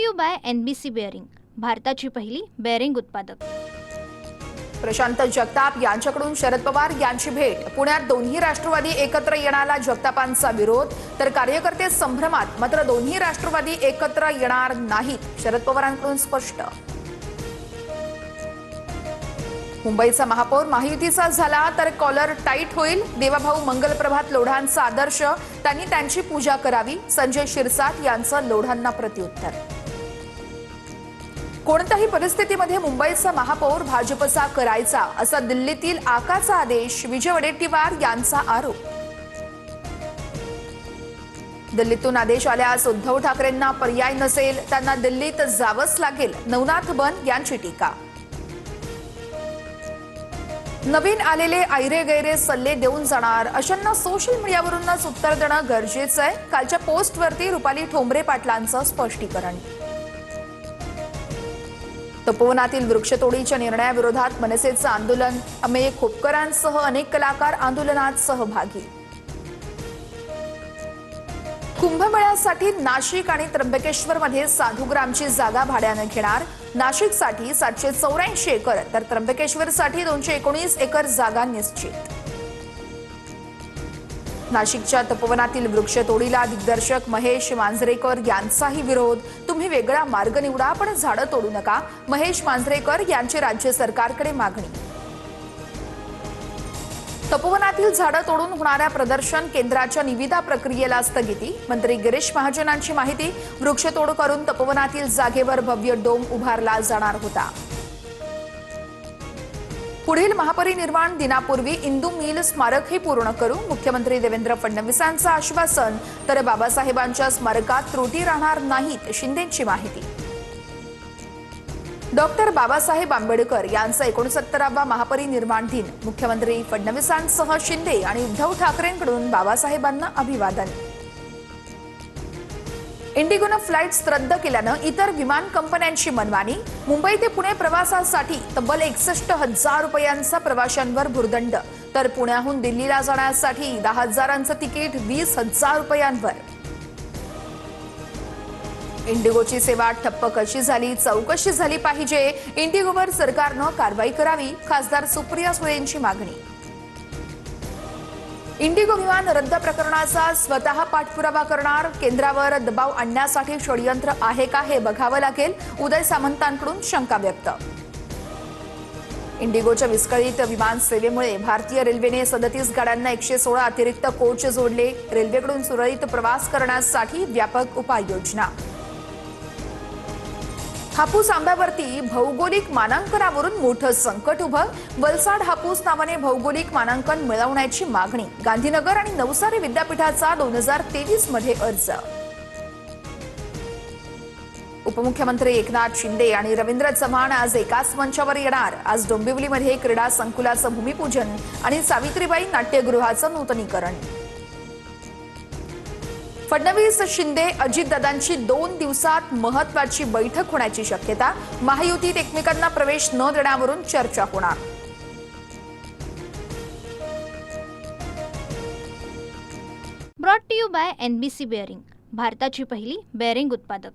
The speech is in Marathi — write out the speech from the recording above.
To you by NBC bearing, भारताची पहिली बेअरिंग उत्पादक। प्रशांत जगताप यांच्याकडून शरद पवार यांची भेट। पुण्यात दोन्ही राष्ट्रवादी एकत्र येण्याला जगतापांचा विरोध, तर कार्यकर्ते संभ्रमात। मात्र दोन्ही राष्ट्रवादी एकत्र येणार नाहीत, शरद पवारांकडून स्पष्ट। मुंबईचा महापौर महायुतीचा झाला तर कॉलर टाईट होईल, देवाभाऊ मंगलप्रभात लोढांचा आदर्श, त्यांनी त्यांची पूजा करावी, संजय शिरसाट यांचं लोढांना प्रत्युत्तर। कोणत्याही परिस्थितीमध्ये मुंबईचा महापौर भाजपचा करायचा, असा दिल्लीतील आकाचा आदेश, विजय वडेट्टीवार यांचा आरोप। दिल्लीतून आदेश आल्यास उद्धव ठाकरेंना पर्याय नसेल, त्यांना दिल्लीत जावंच लागेल, नवनाथ बन यांची टीका। नवीन आलेले ऐरे गैरे सल्ले देऊन जाणार, अशांना सोशल मीडियावरूनच उत्तर देणं गरजेचं आहे। कालच्या पोस्टवरती रुपाली ठोंबरे पाटलांचं स्पष्टीकरण। तपोवनातील वृक्षतोडीच्या निर्णयाविरोधात मनसेचं आंदोलन, अमेय खोपकरांसह अनेक कलाकार आंदोलनात सहभागी। कुंभमेळ्यासाठी नाशिक आणि त्र्यंबकेश्वरमध्ये साधूग्रामची जागा भाड्याने घेणार, नाशिकसाठी 784 एकर तर त्र्यंबकेश्वरसाठी 219 एकर जागा निश्चित। नाशिकच्या तपोवनातील वृक्षतोडीला दिग्दर्शक महेश मांजरेकर यांचाही विरोध, तुम्ही वेगळा मार्ग निवडा पण झाडं तोडू नका, महेश मांजरेकर यांची राज्य सरकारकडे मागणी। तपोवनातील झाडं तोडून होणाऱ्या प्रदर्शन केंद्राच्या निविदा प्रक्रियेला स्थगिती, मंत्री गिरीश महाजनांची माहिती, वृक्षतोड करून तपोवनातील जागेवर भव्य डोम उभारला जाणार होता। पुढील महापरिनिर्वाण दिनापूर्वी इंदू मिल स्मारकही पूर्ण करू, मुख्यमंत्री देवेंद्र फडणवीसांचं आश्वासन, तर बाबासाहेबांच्या स्मारकात त्रुटी राहणार नाहीत, शिंदेंची माहिती। डॉक्टर बाबासाहेब आंबेडकर यांचा 69वा महापरिनिर्वाण दिन, मुख्यमंत्री फडणवीसांसह शिंदे आणि उद्धव ठाकरेंकडून बाबासाहेबांना अभिवादन। इंडिगोनं फ्लाइट्स रद्द केल्यानं इतर विमान कंपन्यांची मनमानी, मुंबई ते पुणे प्रवासासाठी तब्बल 61,000 रुपयांचा प्रवाशांवर भुर्दंड, तर पुण्याहून दिल्लीला जाण्यासाठी 10,000चं तिकीट 20,000 रुपयांवर। इंडिगोची सेवा ठप्प कशी झाली, चौकशी झाली पाहिजे, इंडिगोवर सरकारनं कारवाई करावी, खासदार सुप्रिया सुळेंची मागणी। इंडिगो विमान रद्द प्रकरणाचा स्वतः पाठपुरावा करणार, केंद्रावर दबाव आणण्यासाठी षडयंत्र आहे का हे बघावं लागेल, उदय सामंतांकडून शंका व्यक्त। इंडिगोच्या विस्कळीत विमान सेवेमुळे भारतीय रेल्वेने 37 गाड्यांना 116 अतिरिक्त कोच जोडले, रेल्वेकडून सुरळीत प्रवास करण्यासाठी व्यापक उपाययोजना। हापूस आंब्यावरती भौगोलिक मानांकनावरून मोठं संकट उभं, वलसाड हापूस नावाने भौगोलिक मानांकन मिळवण्याची मागणी, गांधीनगर आणि नवसारी विद्यापीठाचा 2023 मध्ये अर्ज। उपमुख्यमंत्री एकनाथ शिंदे आणि रवींद्र चव्हाण आज एकाच मंचावर येणार, आज डोंबिवलीमध्ये क्रीडा संकुलाचं भूमिपूजन आणि सावित्रीबाई नाट्यगृहाचं नूतनीकरण। फडणवीस शिंदे अजितदादांची 2 दिवसात महत्त्वाची बैठक होण्याची शक्यता, महायुतीत एकमेकांना प्रवेश न देण्यावरून चर्चा होणार। Brought to you by NBC bearing, भारताची पहिली बेअरिंग उत्पादक।